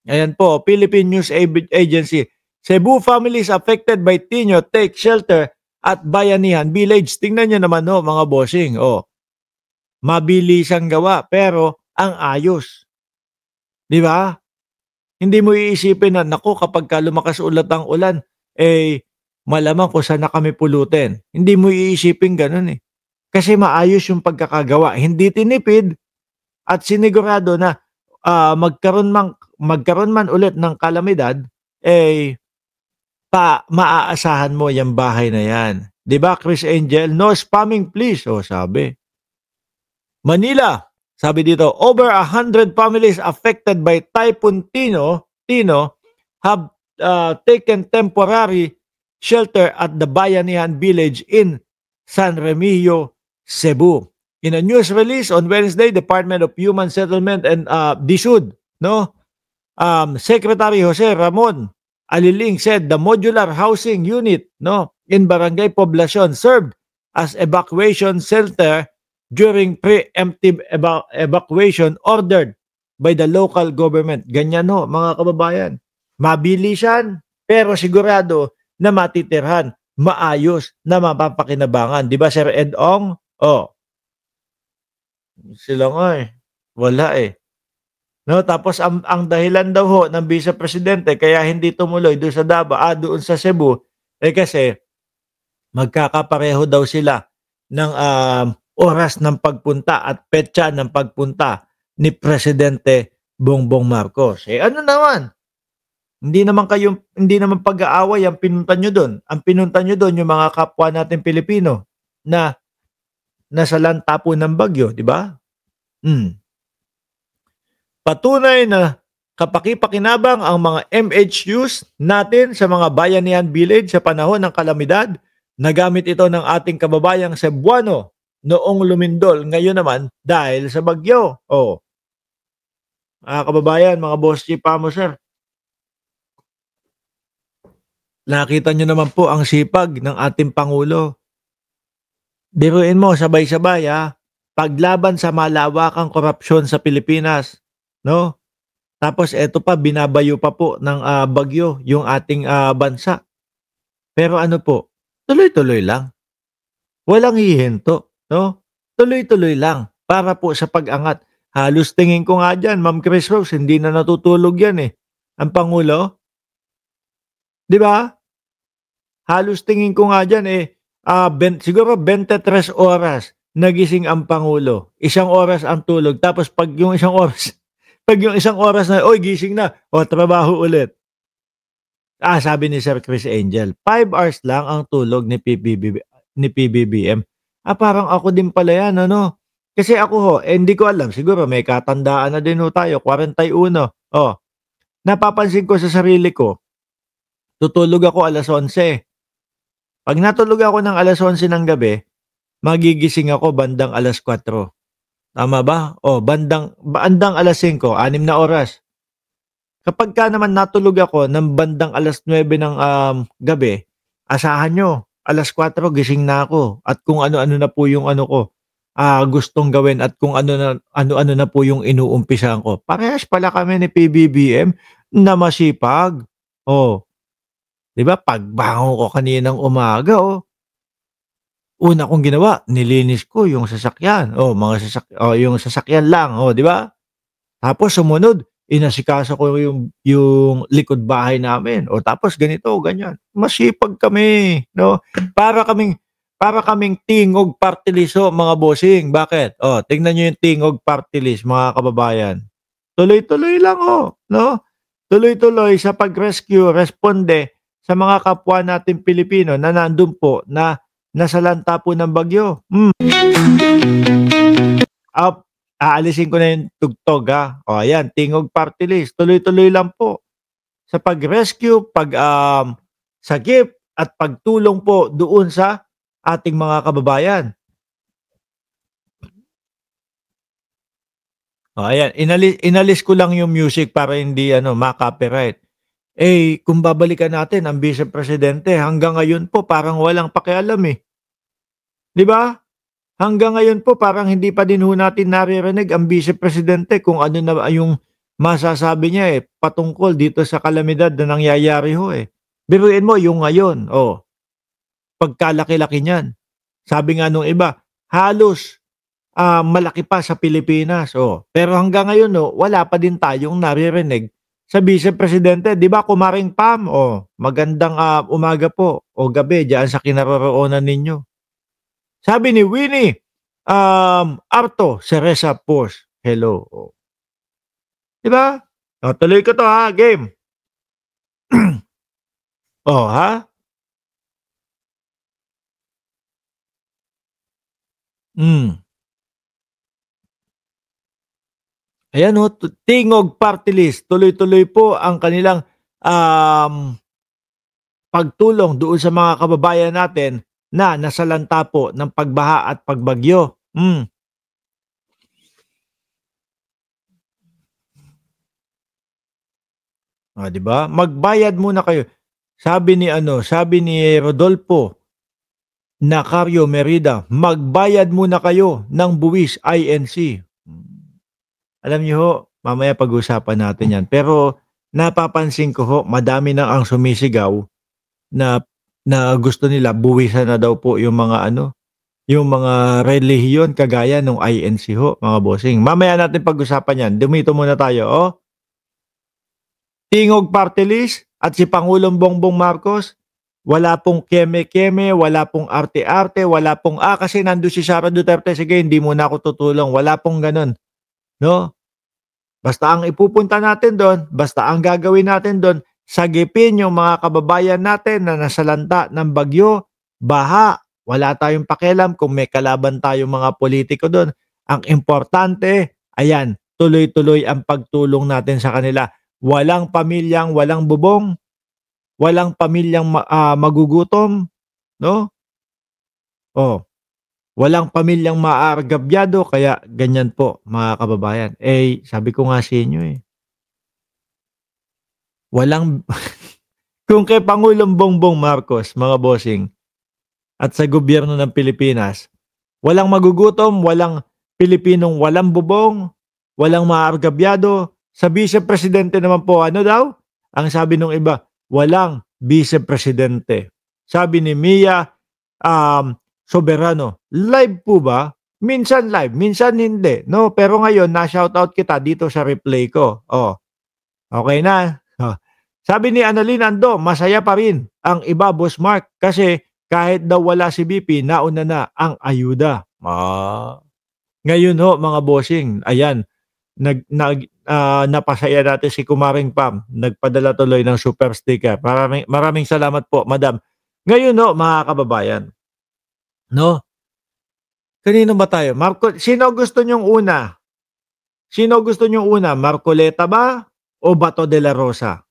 Ayan po, Philippine News Agency. Cebu families affected by Tino take shelter at Bayanihan Village. Tingnan nyo naman ho, mga bossing. Mabilis ang gawa, pero ang ayos. Di ba? Hindi mo iisipin na, naku, kapag lumakas ulat ang ulan, malamang kung saan na kami pulutin. Hindi mo iisipin ganun eh. Kasi maayos yung pagkakagawa. Hindi tinipid at sinigurado na magkaroon man ulit ng kalamidad, maaasahan mo yung bahay na yan. 'Di ba, Chris Angel? No spamming please, sabi. Manila, sabi dito, over 100 families affected by Typhoon Tino have taken temporary shelter at the Bayanihan Village in San Remigio, Cebu. In a news release on Wednesday, Department of Human Settlement and DSUD, Secretary Jose Ramon Aliling said the modular housing unit in Barangay Poblacion served as evacuation shelter during preemptive evacuation ordered by the local government. Ganyan mga kababayan. Mabilisan, pero sigurado na matitirhan, maayos, na mapapakinabangan. Di ba, Sir Edong? Sila nga wala No, tapos ang dahilan daw ho ng Vice Presidente kaya hindi tumuloy doon sa Davao, doon sa Cebu, kasi magkakapareho daw sila ng oras ng pagpunta at petsa ng pagpunta ni Presidente Bongbong Marcos. Ano naman? Hindi naman pag-aaway ang pinunta nyo doon. Ang pinunta nyo doon yung mga kapwa natin Pilipino na nasa lantapo ng bagyo, di ba? Patunay na kapakipakinabang ang mga MHUs natin sa mga bayanihan village sa panahon ng kalamidad. Nagamit ito ng ating kababayang Cebuano noong lumindol. Ngayon naman dahil sa bagyo. Mga kababayan, mga boss chief mo, sir. Nakita nyo naman po ang sipag ng ating Pangulo. Biruin mo, sabay-sabay paglaban sa malawakang korupsyon sa Pilipinas. No? Tapos eto pa, binabayo pa po ng bagyo yung ating bansa. Pero ano po, tuloy-tuloy lang. Walang hihinto. No? Tuloy-tuloy lang para po sa pag-angat. Halos tingin ko nga dyan, Ma'am Chris Rose, hindi na natutulog yan ang Pangulo. Di ba? Halos tingin ko nga dyan siguro 23 oras nagising ang Pangulo. 1 oras ang tulog. Tapos pag yung isang oras na, gising na, trabaho ulit. Sabi ni Sir Chris Angel, 5 hours lang ang tulog ni PBBM. Parang ako din pala yan, Kasi ako hindi ko alam, siguro may katandaan na din tayo, 41. Napapansin ko sa sarili ko, tutulog ako alas 11. Pag natulog ako ng alas 11 ng gabi, magigising ako bandang alas 4. Tama ba? Bandang alas 5, 6 na oras. Kapag naman natulog ako ng bandang alas 9 ng gabi, asahan nyo, alas 4 gising na ako. At kung ano-ano na po yung gustong gawin at kung ano-ano na po yung inuumpisahan ko. Parehas pala kami ni PBBM na masipag. Diba? Pagbangon ko kaninang umaga, una kong ginawa, nilinis ko yung sasakyan. Yung sasakyan lang, di ba? Tapos sumunod, inasikaso ko yung likod bahay namin. Tapos ganito, ganyan. Masipag kami, no? Para kaming tingog party list, mga bossing. Bakit? Tingnan niyo yung tingog party list, mga kababayan. Tuloy-tuloy lang, no? Tuloy-tuloy sa pag-rescue, responde sa mga kapwa natin Pilipino na nandun po na nasa lanta po ng bagyo. Aalisin ko na yung tugtog ayan, tingog party list. Tuloy-tuloy lang po sa pag-rescue, sagip at pagtulong po doon sa ating mga kababayan. Ayan, inalis ko lang yung music para hindi ma-copyright. Kung babalikan natin ang Vice Presidente, hanggang ngayon po parang walang pakialam 'Di ba? Hanggang ngayon po parang hindi pa din natin naririnig ang Vice Presidente kung ano na yung masasabi niya, patungkol dito sa kalamidad na nangyayari ho, eh. Biruin mo yung ngayon, pagkalaki-laki niyan. Sabi nga nung iba, halos, malaki pa sa Pilipinas, Pero hanggang ngayon wala pa din tayong naririnig sa Vice Presidente. 'Di ba, Kumaring Pam, magandang, umaga po o gabi diyan sa kinaroroonan ninyo. Sabi ni Winnie, Arto Ceresa Post, hello, 'Di ba? Tuloy ko 'to, game. Ha? Hmm. Ayan Tingog Party List, tuloy-tuloy po ang kanilang, pagtulong doon sa mga kababayan natin na nasalanta po ng pagbaha at pagbagyo. 'Di ba? Magbayad muna kayo. Sabi ni Rodolfo Nacario Merida, magbayad muna kayo ng buwis INC. Alam niyo ho, mamaya pag-usapan natin 'yan. Pero napapansin ko ho, madami na ang sumisigaw na na gusto nila buwisan na daw po yung mga yung mga relihiyon kagaya nung INC ho, mga bossing. Mamaya natin pag-usapan 'yan. Dumito muna tayo, Tingog Party List at si Pangulong Bongbong Marcos, wala pong keme-keme, wala pong arte-arte, wala pong, kasi nandun si Sara Duterte, sige hindi muna ako tutulong, wala pong gano'n, 'no? Basta ang ipupunta natin do'n, basta ang gagawin natin do'n, sagipin yung mga kababayan natin na nasalanta ng bagyo, baha. Wala tayong pakialam kung may kalaban tayong mga politiko do'n. Ang importante, ayan, tuloy-tuloy ang pagtulong natin sa kanila. Walang pamilyang walang bubong, walang pamilyang magugutom, 'no? Oh. Walang pamilyang maaargabyado kaya ganyan po mga kababayan. Sabi ko nga sa inyo, walang kung kay Pangulong Bongbong Marcos, mga bossing, at sa gobyerno ng Pilipinas, walang magugutom, walang Pilipinong walang bubong, walang maaargabyado. Sa Vice Presidente naman po, ano daw? Ang sabi nung iba, walang Vice Presidente. Sabi ni Mia Soberano, live po ba? Minsan live, minsan hindi, 'no? Pero ngayon na-shoutout kita dito sa replay ko. Okay na? Sabi ni Annalyn Ando, masaya pa rin ang iba, Boss Mark, kasi kahit daw wala si BP, nauna na ang ayuda. Ngayon mga bossing, ayan, napasaya natin si Kumaring Pam, nagpadala tuloy ng super sticker. Maraming maraming salamat po, madam. Ngayon mga kababayan, 'no? Kanino ba tayo? Sino gusto niyong una? Sino gusto niyong una, Marcoleta ba o Bato de la Rosa?